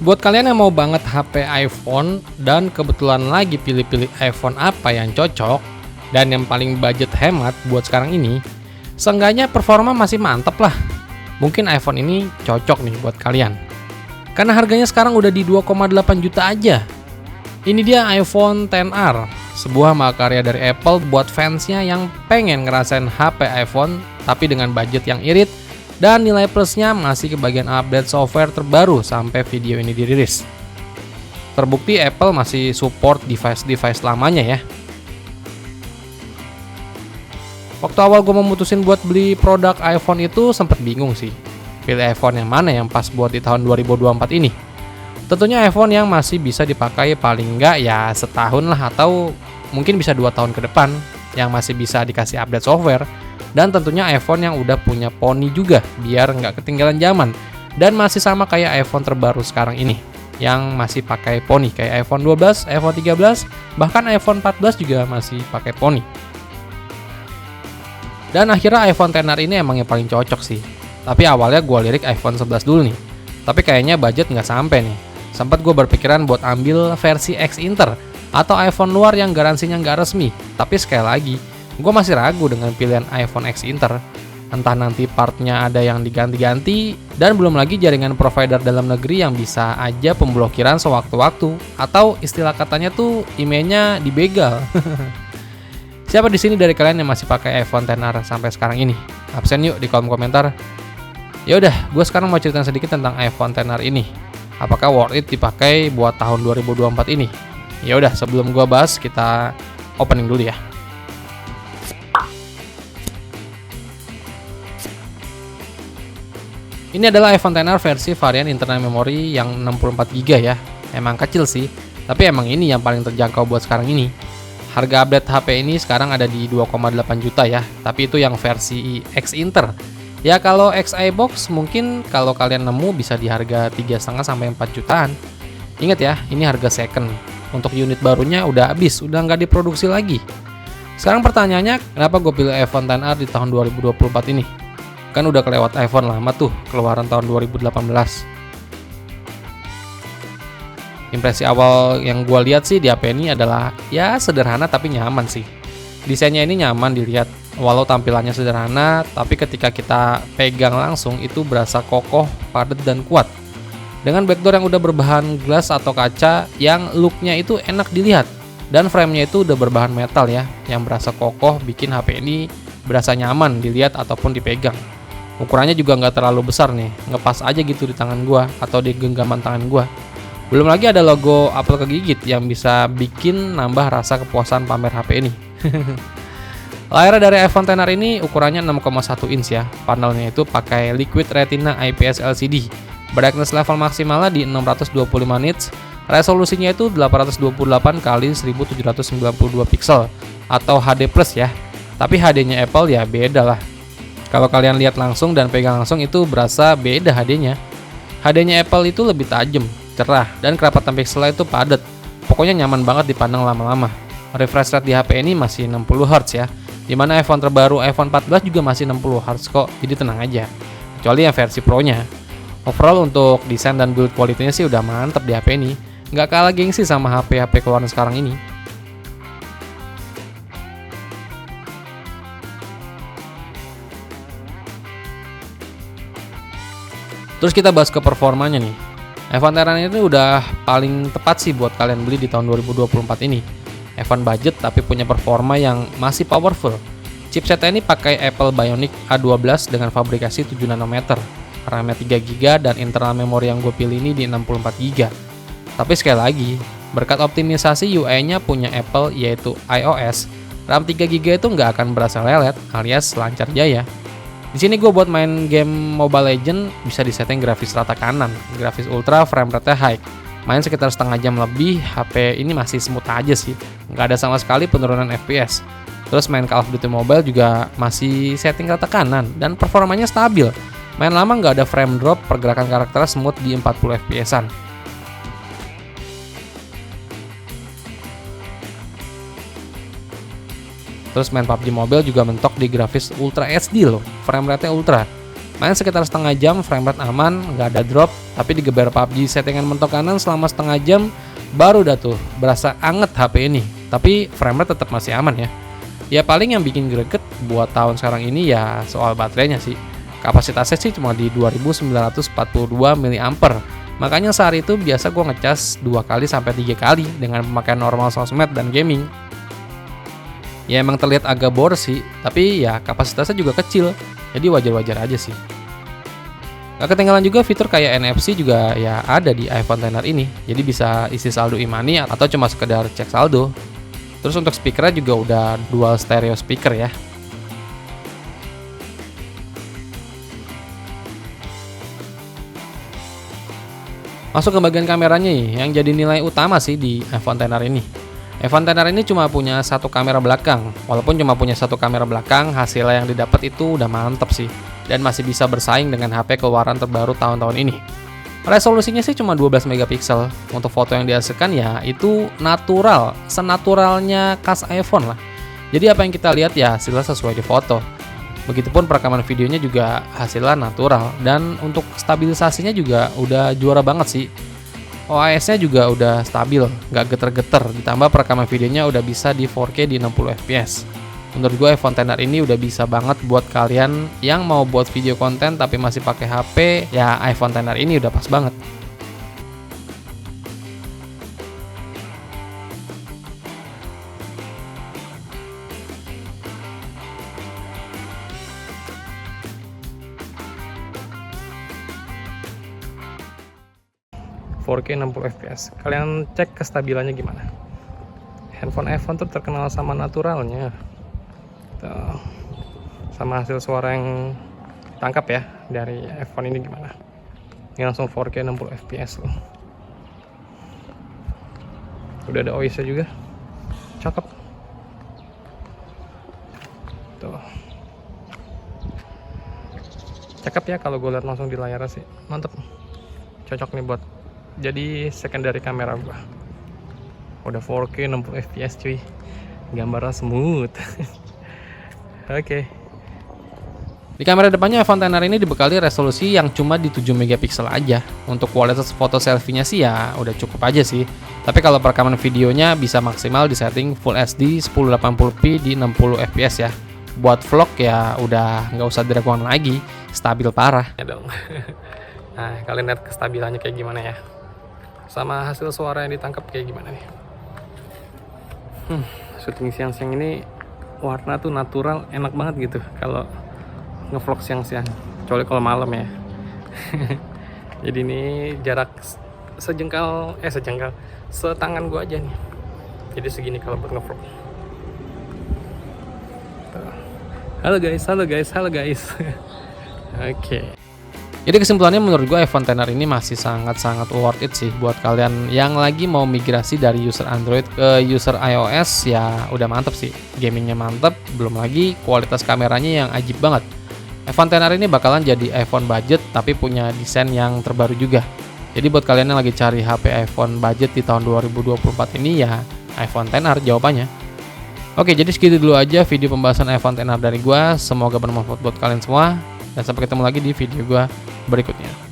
Buat kalian yang mau banget HP iPhone dan kebetulan lagi pilih-pilih iPhone apa yang cocok dan yang paling budget hemat buat sekarang ini, seenggaknya performa masih mantep lah. Mungkin iPhone ini cocok nih buat kalian. Karena harganya sekarang udah di 2,8 juta aja. Ini dia iPhone XR, sebuah mahakarya dari Apple buat fansnya yang pengen ngerasain HP iPhone tapi dengan budget yang irit. Dan nilai plusnya masih ke bagian update software terbaru sampai video ini dirilis. Terbukti Apple masih support device-device lamanya ya. Waktu awal gue memutusin buat beli produk iPhone itu sempet bingung sih. Pilih iPhone yang mana yang pas buat di tahun 2024 ini. Tentunya iPhone yang masih bisa dipakai paling enggak ya setahun lah atau mungkin bisa 2 tahun ke depan. Yang masih bisa dikasih update software. Dan tentunya iPhone yang udah punya poni juga biar nggak ketinggalan zaman. Dan masih sama kayak iPhone terbaru sekarang ini yang masih pakai poni kayak iPhone 12, iPhone 13, bahkan iPhone 14 juga masih pakai poni. Dan akhirnya iPhone XR ini emang yang paling cocok sih. Tapi awalnya gue lirik iPhone 11 dulu nih. Tapi kayaknya budget nggak sampai nih. Sempat gue berpikiran buat ambil versi X Inter atau iPhone luar yang garansinya nggak resmi. Tapi sekali lagi, gue masih ragu dengan pilihan iPhone X Inter. Entah nanti partnya ada yang diganti-ganti, dan belum lagi jaringan provider dalam negeri yang bisa aja pemblokiran sewaktu-waktu, atau istilah katanya tuh emailnya dibegal. Siapa di sini dari kalian yang masih pakai iPhone XR sampai sekarang ini? Absen yuk di kolom komentar. Ya udah, gue sekarang mau cerita sedikit tentang iPhone XR ini. Apakah worth it dipakai buat tahun 2024 ini? Ya udah, sebelum gue bahas, kita opening dulu ya. Ini adalah iPhone XR versi varian internal memori yang 64GB ya. Emang kecil sih, tapi emang ini yang paling terjangkau buat sekarang ini. Harga update HP ini sekarang ada di 2,8 juta ya, tapi itu yang versi X Inter. Ya kalau XI box mungkin kalau kalian nemu bisa di harga 3,5 sampai 4 jutaan. Ingat ya, ini harga second. Untuk unit barunya udah habis, udah nggak diproduksi lagi. Sekarang pertanyaannya, kenapa gue pilih iPhone XR di tahun 2024 ini? Kan udah kelewat iPhone lama tuh, keluaran tahun 2018. Impresi awal yang gue lihat sih di HP ini adalah ya sederhana tapi nyaman sih. Desainnya ini nyaman dilihat, walau tampilannya sederhana, tapi ketika kita pegang langsung itu berasa kokoh, padat dan kuat. Dengan backdoor yang udah berbahan glass atau kaca, yang looknya itu enak dilihat. Dan framenya itu udah berbahan metal ya, yang berasa kokoh, bikin HP ini berasa nyaman dilihat ataupun dipegang. Ukurannya juga nggak terlalu besar nih, ngepas aja gitu di tangan gua atau di genggaman tangan gua. Belum lagi ada logo Apple kegigit yang bisa bikin nambah rasa kepuasan pamer HP ini. Layar dari iPhone XR ini ukurannya 6,1 inch ya. Panelnya itu pakai Liquid Retina IPS LCD. Brightness level maksimalnya di 625 nits. Resolusinya itu 828 x 1792 pixel atau HD+ ya. Tapi HD-nya Apple ya beda lah. Kalau kalian lihat langsung dan pegang langsung itu berasa beda HD-nya. HD-nya Apple itu lebih tajam, cerah, dan kerapatan pixelnya itu padat. Pokoknya nyaman banget dipandang lama-lama. Refresh rate di HP ini masih 60Hz ya. Dimana iPhone terbaru iPhone 14 juga masih 60Hz kok, jadi tenang aja. Kecuali yang versi Pro-nya. Overall untuk desain dan build quality-nya sih udah mantep di HP ini. Nggak kalah gengsi sama HP-HP keluaran sekarang ini. Terus kita bahas ke performanya nih. iPhone XR ini udah paling tepat sih buat kalian beli di tahun 2024 ini. iPhone budget tapi punya performa yang masih powerful. Chipsetnya ini pakai Apple Bionic A12 dengan fabrikasi 7 nanometer. RAM-nya 3GB dan internal memori yang gue pilih ini di 64GB. Tapi sekali lagi, berkat optimisasi UI-nya punya Apple yaitu iOS, RAM 3GB itu nggak akan berasa lelet alias lancar jaya. Di sini gue buat main game Mobile Legends bisa disetting grafis rata kanan, grafis ultra, frame rate high. Main sekitar setengah jam lebih, HP ini masih smooth aja sih, nggak ada sama sekali penurunan FPS. Terus main Call of Duty Mobile juga masih setting rata kanan dan performanya stabil. Main lama nggak ada frame drop, pergerakan karakternya smooth di 40 FPS-an. Terus main PUBG Mobile juga mentok di grafis Ultra HD loh, frame rate-nya ultra. Main sekitar setengah jam, frame rate aman, nggak ada drop, tapi digeber PUBG settingan mentok kanan selama setengah jam, baru dah tuh berasa anget HP ini. Tapi frame rate tetap masih aman ya. Ya paling yang bikin greget buat tahun sekarang ini ya soal baterainya sih. Kapasitasnya sih cuma di 2942 mAh. Makanya sehari itu biasa gue ngecas 2 kali sampai 3 kali dengan pemakaian normal sosmed dan gaming. Ya emang terlihat agak boros sih, tapi ya kapasitasnya juga kecil, jadi wajar-wajar aja sih. Gak ketinggalan juga fitur kayak NFC juga ya ada di iPhone XR ini, jadi bisa isi saldo e-money atau cuma sekedar cek saldo. Terus untuk speakernya juga udah dual stereo speaker ya. Masuk ke bagian kameranya nih, yang jadi nilai utama sih di iPhone XR ini. iPhone XR ini cuma punya satu kamera belakang. Walaupun cuma punya satu kamera belakang, hasilnya yang didapat itu udah mantep sih. Dan masih bisa bersaing dengan HP keluaran terbaru tahun-tahun ini. Resolusinya sih cuma 12 megapiksel. Untuk foto yang dihasilkan ya itu natural, senaturalnya khas iPhone lah. Jadi apa yang kita lihat ya hasilnya sesuai di foto. Begitupun perekaman videonya juga hasilnya natural. Dan untuk stabilisasinya juga udah juara banget sih. OIS-nya juga udah stabil, nggak geter-geter. Ditambah perekaman videonya udah bisa di 4K di 60 fps. Menurut gue iPhone XR ini udah bisa banget buat kalian yang mau buat video konten tapi masih pakai HP, ya iPhone XR ini udah pas banget. ...4K 60 fps. Kalian cek kestabilannya gimana. Handphone iPhone tuh terkenal sama naturalnya. Tuh. Sama hasil suara yang tangkap ya dari iPhone ini gimana. Ini langsung 4K 60 fps loh. Udah ada OIS-nya juga. Cakep. Tuh. Cakep ya kalau gue lihat langsung di layar sih. Mantep. Cocok nih buat jadi secondary kamera gua. Udah 4K 60 fps cuy. Gambarnya smooth. Oke. Di kamera depannya iPhone XR ini dibekali resolusi yang cuma di 7 megapiksel aja. Untuk kualitas foto selfie-nya sih ya udah cukup aja sih. Tapi kalau perekaman videonya bisa maksimal di setting Full HD 1080p di 60 fps ya. Buat vlog ya udah nggak usah diragukan lagi, stabil parah. Ya dong. Nah, kalian lihat kestabilannya kayak gimana ya. Sama hasil suara yang ditangkap kayak gimana nih. Syuting siang-siang ini warna tuh natural, enak banget gitu kalau ngevlog siang-siang. Kecuali kalau malam ya. Jadi ini jarak setangan gua aja nih. Jadi segini kalau buat ngevlog. Halo guys. Oke. Jadi kesimpulannya menurut gue iPhone XR ini masih sangat-sangat worth it sih buat kalian yang lagi mau migrasi dari user Android ke user iOS, ya udah mantep sih. Gamingnya mantep, belum lagi kualitas kameranya yang ajib banget. iPhone XR ini bakalan jadi iPhone budget tapi punya desain yang terbaru juga. Jadi buat kalian yang lagi cari HP iPhone budget di tahun 2024 ini ya iPhone XR jawabannya. Oke, jadi segitu dulu aja video pembahasan iPhone XR dari gue. Semoga bermanfaat buat kalian semua. Dan sampai ketemu lagi di video gue berikutnya.